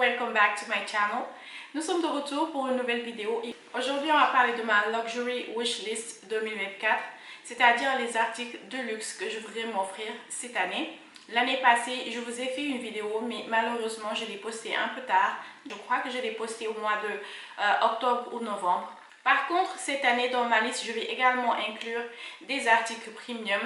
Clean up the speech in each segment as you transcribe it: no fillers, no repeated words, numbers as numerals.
welcome back to my channel. Nous sommes de retour pour une nouvelle vidéo. Aujourd'hui, on va parler de ma Luxury Wishlist 2024, c'est-à-dire les articles de luxe que je voudrais m'offrir cette année. L'année passée, je vous ai fait une vidéo, mais malheureusement, je l'ai postée un peu tard. Je crois que je l'ai postée au mois de octobre ou novembre. Par contre, cette année, dans ma liste, je vais également inclure des articles premium,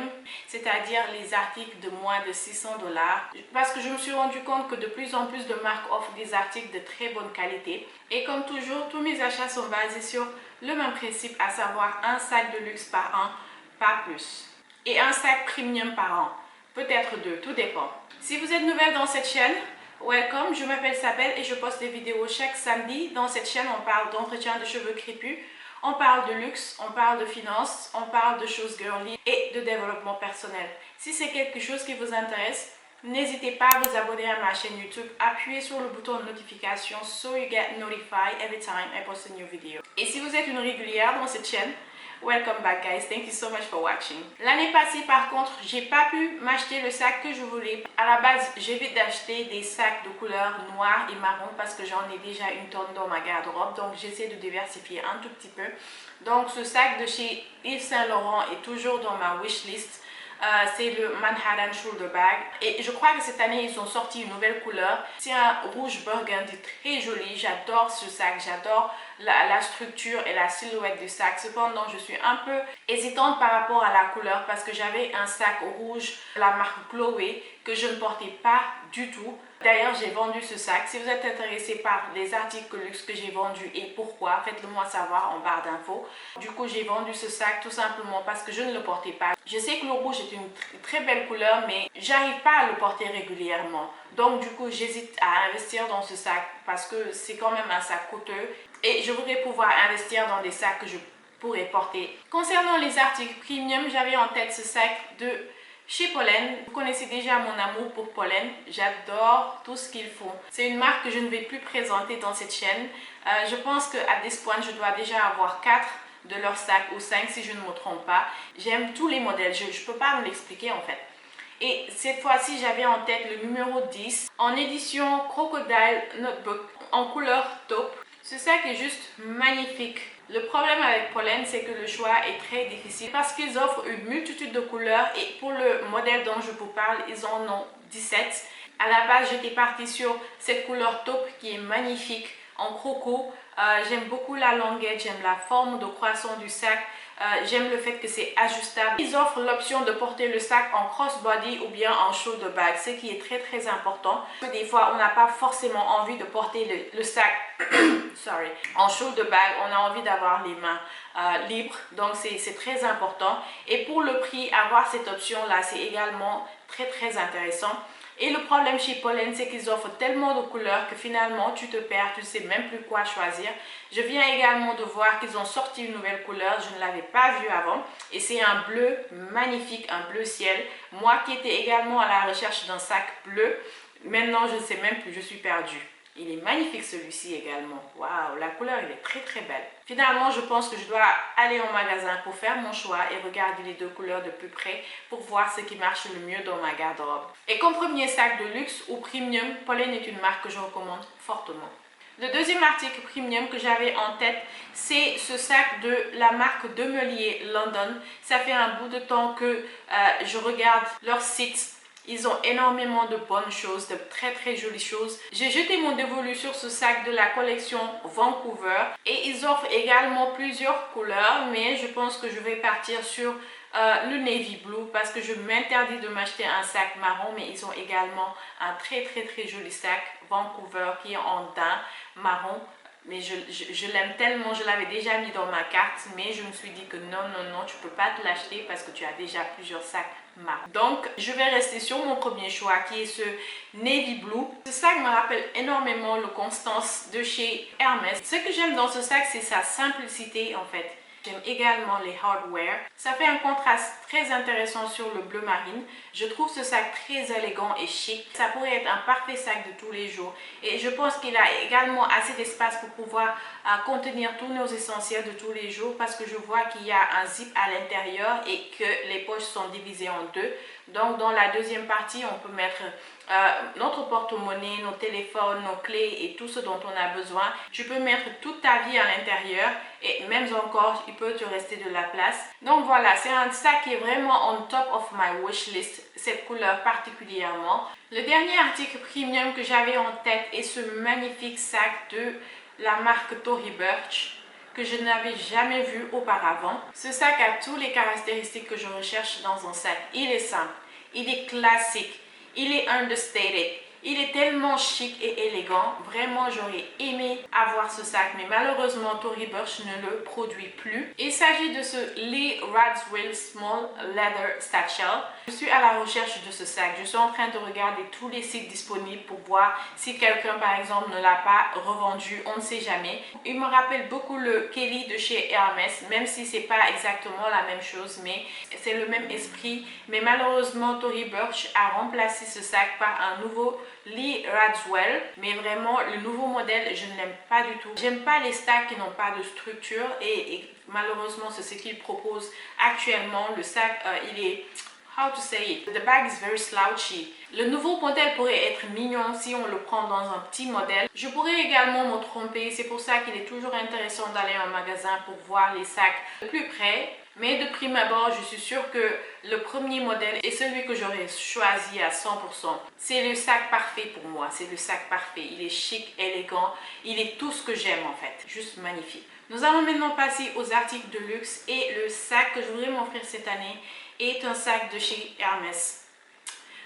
c'est-à-dire les articles de moins de 600 $. Parce que je me suis rendu compte que de plus en plus de marques offrent des articles de très bonne qualité. Et comme toujours, tous mes achats sont basés sur le même principe, à savoir un sac de luxe par an, pas plus. Et un sac premium par an, peut-être deux, tout dépend. Si vous êtes nouvelle dans cette chaîne, welcome, je m'appelle Sabel et je poste des vidéos chaque samedi. Dans cette chaîne, on parle d'entretien de cheveux crépus, on parle de luxe, on parle de finances, on parle de choses girly et de développement personnel. Si c'est quelque chose qui vous intéresse, n'hésitez pas à vous abonner à ma chaîne YouTube, appuyez sur le bouton de notification so you get notified every time I post a new video. Et si vous êtes une régulière dans cette chaîne, welcome back guys, thank you so much for watching. L'année passée par contre, j'ai pas pu m'acheter le sac que je voulais. À la base, j'évite d'acheter des sacs de couleur noire et marron parce que j'en ai déjà une tonne dans ma garde-robe. Donc j'essaie de diversifier un tout petit peu. Donc ce sac de chez Yves Saint Laurent est toujours dans ma wishlist. C'est le Manhattan Shoulder Bag et je crois que cette année ils ont sorti une nouvelle couleur. C'est un rouge burgundy très joli. J'adore ce sac, j'adore la structure et la silhouette du sac. Cependant, je suis un peu hésitante par rapport à la couleur parce que j'avais un sac rouge de la marque Chloé que je ne portais pas du tout. D'ailleurs, j'ai vendu ce sac. Si vous êtes intéressé par les articles luxe que j'ai vendus et pourquoi, faites-le moi savoir en barre d'infos. Du coup, j'ai vendu ce sac tout simplement parce que je ne le portais pas. Je sais que le rouge est une très belle couleur, mais j'arrive pas à le porter régulièrement. Donc du coup, j'hésite à investir dans ce sac parce que c'est quand même un sac coûteux et je voudrais pouvoir investir dans des sacs que je pourrais porter. Concernant les articles premium, j'avais en tête ce sac de chez Pollen. Vous connaissez déjà mon amour pour Pollen. J'adore tout ce qu'ils font. C'est une marque que je ne vais plus présenter dans cette chaîne. Je pense qu'à this point, je dois déjà avoir 4 de leurs sacs ou 5 si je ne me trompe pas. J'aime tous les modèles. Je ne peux pas vous l'expliquer en fait. Et cette fois-ci, j'avais en tête le numéro 10 en édition Crocodile Notebook en couleur taupe. Ce sac est juste magnifique. Le problème avec Pollen, c'est que le choix est très difficile parce qu'ils offrent une multitude de couleurs et pour le modèle dont je vous parle, ils en ont 17. À la base, j'étais partie sur cette couleur taupe qui est magnifique en croco. J'aime beaucoup la longueur, j'aime la forme de croissant du sac. J'aime le fait que c'est ajustable. Ils offrent l'option de porter le sac en crossbody ou bien en shoulder bag, ce qui est très très important. Des fois, on n'a pas forcément envie de porter le sac en shoulder bag. On a envie d'avoir les mains libres, donc c'est très important. Et pour le prix, avoir cette option-là, c'est également très très intéressant. Et le problème chez Pollen, c'est qu'ils offrent tellement de couleurs que finalement tu te perds, tu ne sais même plus quoi choisir. Je viens également de voir qu'ils ont sorti une nouvelle couleur, je ne l'avais pas vue avant. Et c'est un bleu magnifique, un bleu ciel. Moi qui étais également à la recherche d'un sac bleu, maintenant je ne sais même plus, je suis perdue. Il est magnifique celui-ci également. Waouh, la couleur elle est très très belle. Finalement, je pense que je dois aller au magasin pour faire mon choix et regarder les deux couleurs de plus près pour voir ce qui marche le mieux dans ma garde-robe. Et comme premier sac de luxe ou premium, Pollen est une marque que je recommande fortement. Le deuxième article premium que j'avais en tête, c'est ce sac de la marque Demelier London. Ça fait un bout de temps que je regarde leur site. Ils ont énormément de bonnes choses, de très très jolies choses. J'ai jeté mon dévolu sur ce sac de la collection Vancouver et ils offrent également plusieurs couleurs, mais je pense que je vais partir sur le navy blue parce que je m'interdis de m'acheter un sac marron, mais ils ont également un très très très joli sac Vancouver qui est en daim marron. Mais je l'aime tellement, je l'avais déjà mis dans ma carte, mais je me suis dit que non, non, non, tu ne peux pas te l'acheter parce que tu as déjà plusieurs sacs marron. Donc, je vais rester sur mon premier choix qui est ce navy blue. Ce sac me rappelle énormément le Constance de chez Hermès. Ce que j'aime dans ce sac, c'est sa simplicité en fait. J'aime également les hardware. Ça fait un contraste très intéressant sur le bleu marine. Je trouve ce sac très élégant et chic. Ça pourrait être un parfait sac de tous les jours. Et je pense qu'il a également assez d'espace pour pouvoir contenir tous nos essentiels de tous les jours parce que je vois qu'il y a un zip à l'intérieur et que les poches sont divisées en deux. Donc dans la deuxième partie, on peut mettre notre porte-monnaie, nos téléphones, nos clés et tout ce dont on a besoin. Tu peux mettre toute ta vie à l'intérieur et même encore, il peut te rester de la place. Donc voilà, c'est un sac qui est vraiment on top of my wish list, cette couleur particulièrement. Le dernier article premium que j'avais en tête est ce magnifique sac de la marque Tory Burch que je n'avais jamais vu auparavant. Ce sac a toutes les caractéristiques que je recherche dans un sac. Il est simple, il est classique, il est understated, il est tellement chic et élégant. Vraiment, j'aurais aimé avoir ce sac, mais malheureusement, Tory Burch ne le produit plus. Il s'agit de ce Lee Radziwill Small Leather Satchel. Je suis à la recherche de ce sac. Je suis en train de regarder tous les sites disponibles pour voir si quelqu'un, par exemple, ne l'a pas revendu. On ne sait jamais. Il me rappelle beaucoup le Kelly de chez Hermès, même si c'est pas exactement la même chose, mais c'est le même esprit. Mais malheureusement, Tory Burch a remplacé ce sac par un nouveau Lee Radziwill, mais vraiment le nouveau modèle je ne l'aime pas du tout. J'aime pas les sacs qui n'ont pas de structure et malheureusement c'est ce qu'il propose actuellement. Le sac il est, how to say it, the bag is very slouchy. Le nouveau modèle pourrait être mignon si on le prend dans un petit modèle. Je pourrais également me tromper, c'est pour ça qu'il est toujours intéressant d'aller en magasin pour voir les sacs de plus près. Mais de prime abord, je suis sûre que le premier modèle est celui que j'aurais choisi à 100%. C'est le sac parfait pour moi, c'est le sac parfait. Il est chic, élégant, il est tout ce que j'aime en fait, juste magnifique. Nous allons maintenant passer aux articles de luxe et le sac que je voudrais m'offrir cette année est un sac de chez Hermès.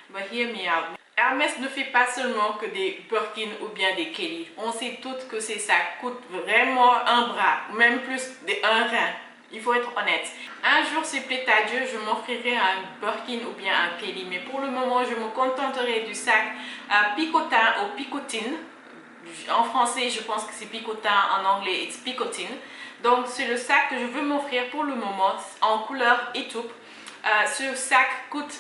But hear me out. Hermès ne fait pas seulement que des Birkin ou bien des Kelly. On sait toutes que ces sacs coûtent vraiment un bras, même plus d'un rein. Il faut être honnête. Un jour, s'il plaît à Dieu, je m'offrirai un Birkin ou bien un Kelly. Mais pour le moment, je me contenterai du sac picotin ou picotine. En français, je pense que c'est picotin. En anglais, it's picotine. Donc, c'est le sac que je veux m'offrir pour le moment en couleur étoupe. Ce sac coûte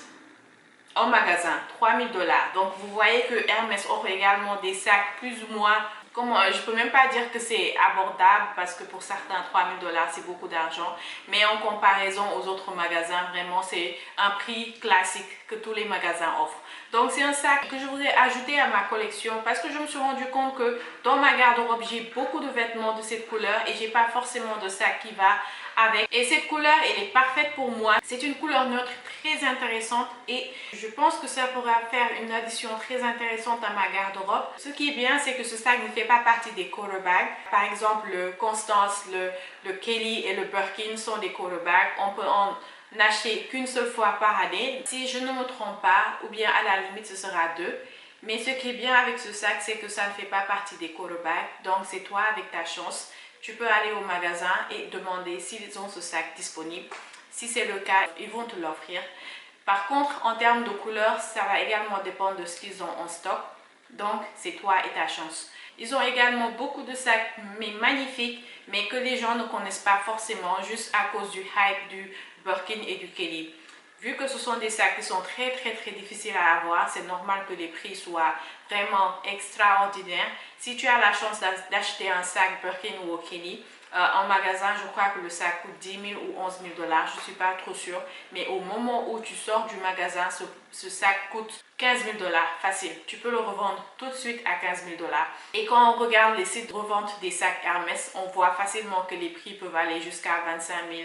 en magasin 3 000 $. Donc, vous voyez que Hermès offre également des sacs plus ou moins... je peux même pas dire que c'est abordable parce que pour certains 3 000 $ c'est beaucoup d'argent, mais en comparaison aux autres magasins, vraiment c'est un prix classique que tous les magasins offrent. Donc c'est un sac que je voudrais ajouter à ma collection parce que je me suis rendu compte que dans ma garde-robe j'ai beaucoup de vêtements de cette couleur et j'ai pas forcément de sac qui va avec. Et cette couleur elle est parfaite pour moi. C'est une couleur neutre très intéressante et je pense que ça pourra faire une addition très intéressante à ma garde-robe. Ce qui est bien, c'est que ce sac ne fait pas partie des quarterbacks. Par exemple, le Constance, le Kelly et le Birkin sont des quarterbacks. On peut en acheter qu'une seule fois par année. Si je ne me trompe pas, ou bien à la limite ce sera 2. Mais ce qui est bien avec ce sac, c'est que ça ne fait pas partie des quarterbacks. Donc c'est toi avec ta chance. Tu peux aller au magasin et demander s'ils ont ce sac disponible. Si c'est le cas, ils vont te l'offrir. Par contre, en termes de couleur, ça va également dépendre de ce qu'ils ont en stock. Donc, c'est toi et ta chance. Ils ont également beaucoup de sacs, mais magnifiques, mais que les gens ne connaissent pas forcément, juste à cause du hype du Birkin et du Kelly. Vu que ce sont des sacs qui sont très difficiles à avoir, c'est normal que les prix soient vraiment extraordinaires. Si tu as la chance d'acheter un sac Birkin ou Kelly, en magasin, je crois que le sac coûte 10 000 ou 11 000 $. Je ne suis pas trop sûre. Mais au moment où tu sors du magasin, ce sac coûte 15 000 $. Facile. Tu peux le revendre tout de suite à 15 000 $. Et quand on regarde les sites de revente des sacs Hermès, on voit facilement que les prix peuvent aller jusqu'à 25 000,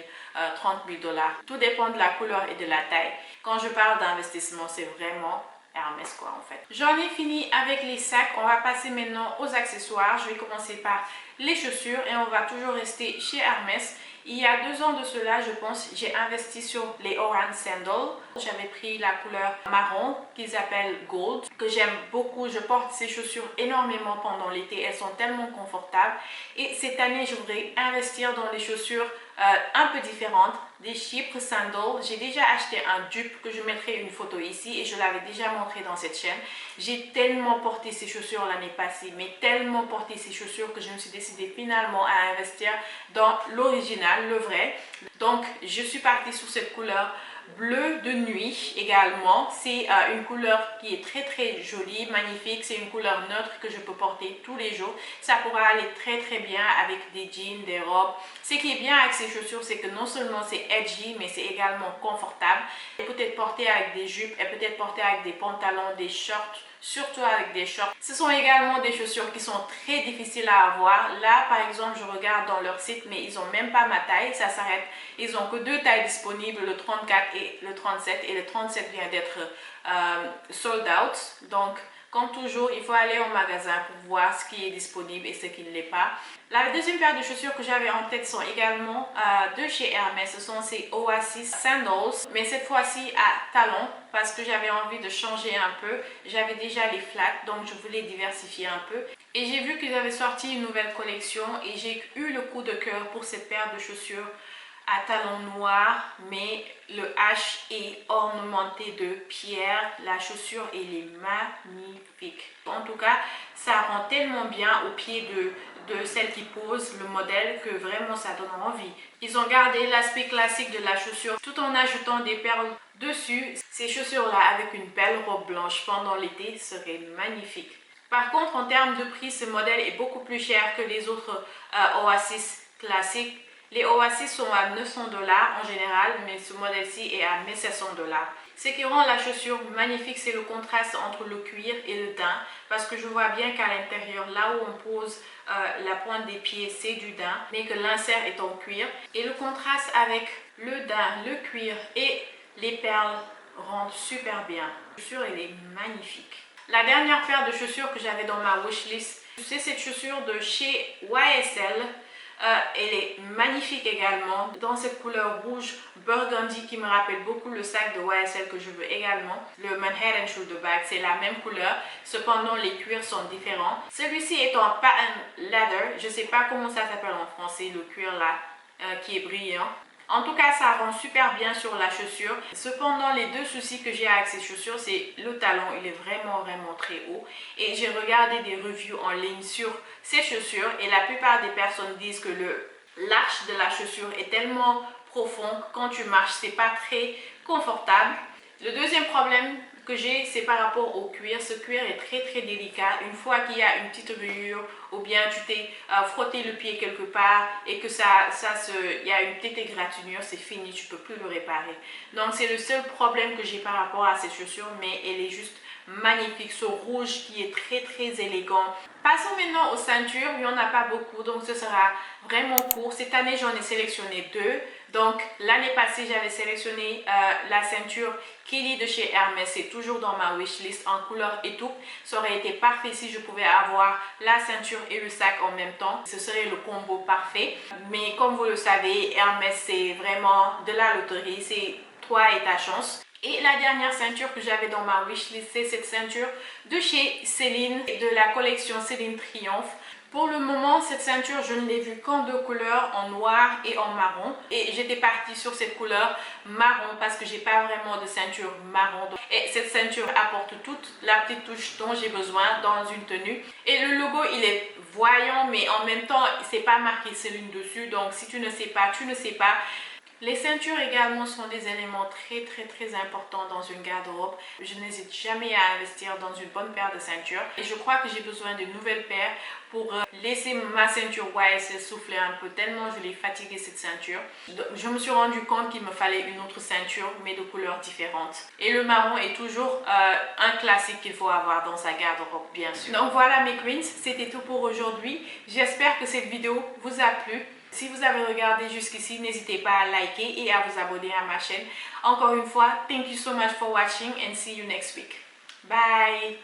30 000 $. Tout dépend de la couleur et de la taille. Quand je parle d'investissement, c'est vraiment Hermès quoi en fait. J'en ai fini avec les sacs. On va passer maintenant aux accessoires. Je vais commencer par les chaussures et on va toujours rester chez Hermès. Il y a 2 ans de cela, je pense, j'ai investi sur les Oran Sandals. J'avais pris la couleur marron qu'ils appellent Gold, que j'aime beaucoup. Je porte ces chaussures énormément pendant l'été. Elles sont tellement confortables. Et cette année, je voudrais investir dans les chaussures un peu différentes, des Chypre Sandals. J'ai déjà acheté un dupe que je mettrai une photo ici et je l'avais déjà montré dans cette chaîne. J'ai tellement porté ces chaussures l'année passée, mais tellement porté ces chaussures que je me suis décidée finalement à investir dans l'original, le vrai. Donc je suis partie sur cette couleur bleu de nuit également. C'est une couleur qui est très jolie, magnifique. C'est une couleur neutre que je peux porter tous les jours. Ça pourra aller très bien avec des jeans, des robes. Ce qui est bien avec ces chaussures, c'est que non seulement c'est edgy, mais c'est également confortable. Elle peut être portée avec des jupes, elle peut être portée avec des pantalons, des shorts, surtout avec des shorts. Ce sont également des chaussures qui sont très difficiles à avoir. Là, par exemple, je regarde dans leur site, mais ils n'ont même pas ma taille. Ça s'arrête. Ils n'ont que 2 tailles disponibles, le 34 et le 37. Et le 37 vient d'être sold out. Donc, comme toujours, il faut aller au magasin pour voir ce qui est disponible et ce qui ne l'est pas. La deuxième paire de chaussures que j'avais en tête sont également de chez Hermès. Ce sont ces Oasis Sandals, mais cette fois-ci à talons parce que j'avais envie de changer un peu. J'avais déjà les flats, donc je voulais diversifier un peu. Et j'ai vu qu'ils avaient sorti une nouvelle collection et j'ai eu le coup de cœur pour cette paire de chaussures à talons noirs, mais le H est ornementé de pierres. La chaussure, elle est magnifique. En tout cas, ça rend tellement bien au pied de celle qui pose le modèle que vraiment ça donne envie. Ils ont gardé l'aspect classique de la chaussure tout en ajoutant des perles dessus. Ces chaussures-là avec une belle robe blanche pendant l'été seraient magnifiques. Par contre, en termes de prix, ce modèle est beaucoup plus cher que les autres Oasis classiques. Les Oasis sont à 900 $ en général, mais ce modèle-ci est à 1700 $. Ce qui rend la chaussure magnifique, c'est le contraste entre le cuir et le daim, parce que je vois bien qu'à l'intérieur, là où on pose la pointe des pieds, c'est du daim, mais que l'insert est en cuir. Et le contraste avec le daim, le cuir et les perles rend super bien. La chaussure, elle est magnifique. La dernière paire de chaussures que j'avais dans ma wishlist, c'est cette chaussure de chez YSL. Elle est magnifique également dans cette couleur rouge burgundy qui me rappelle beaucoup le sac de YSL que je veux également. Le Manhattan Shoulder Bag, c'est la même couleur, cependant les cuirs sont différents. Celui-ci est en patent leather, je ne sais pas comment ça s'appelle en français, le cuir là qui est brillant. En tout cas, ça rend super bien sur la chaussure. Cependant, les deux soucis que j'ai avec ces chaussures, c'est le talon. Il est vraiment très haut. Et j'ai regardé des reviews en ligne sur ces chaussures. Et la plupart des personnes disent que l'arche de la chaussure est tellement profond que quand tu marches, c'est pas très confortable. Le deuxième problème que j'ai, c'est par rapport au cuir. Ce cuir est très délicat. Une fois qu'il y a une petite rayure ou bien tu t'es frotté le pied quelque part et que il y a une petite égratignure, c'est fini, tu peux plus le réparer. Donc c'est le seul problème que j'ai par rapport à cette chaussure, mais elle est juste magnifique, ce rouge qui est très élégant. Passons maintenant aux ceintures. Il n'y en a pas beaucoup, donc ce sera vraiment court. Cette année, j'en ai sélectionné 2. Donc l'année passée, j'avais sélectionné la ceinture Kelly de chez Hermès. C'est toujours dans ma wishlist en couleur étoupe. Ça aurait été parfait si je pouvais avoir la ceinture et le sac en même temps. Ce serait le combo parfait. Mais comme vous le savez, Hermès, c'est vraiment de la loterie. C'est toi et ta chance. Et la dernière ceinture que j'avais dans ma wishlist, c'est cette ceinture de chez Céline, de la collection Céline Triomphe. Pour le moment, cette ceinture, je ne l'ai vue qu'en 2 couleurs, en noir et en marron. Et j'étais partie sur cette couleur marron parce que j'ai pas vraiment de ceinture marron. Et cette ceinture apporte toute la petite touche dont j'ai besoin dans une tenue. Et le logo, il est voyant, mais en même temps, c'est pas marqué Céline dessus. Donc si tu ne sais pas, tu ne sais pas. Les ceintures également sont des éléments très importants dans une garde-robe. Je n'hésite jamais à investir dans une bonne paire de ceintures. Et je crois que j'ai besoin d'une nouvelle paire pour laisser ma ceinture YSL souffler un peu, tellement je l'ai fatiguée cette ceinture. Je me suis rendu compte qu'il me fallait une autre ceinture, mais de couleurs différentes. Et le marron est toujours un classique qu'il faut avoir dans sa garde-robe, bien sûr. Donc voilà mes queens, c'était tout pour aujourd'hui. J'espère que cette vidéo vous a plu. Si vous avez regardé jusqu'ici, n'hésitez pas à liker et à vous abonner à ma chaîne. Encore une fois, thank you so much for watching and see you next week. Bye!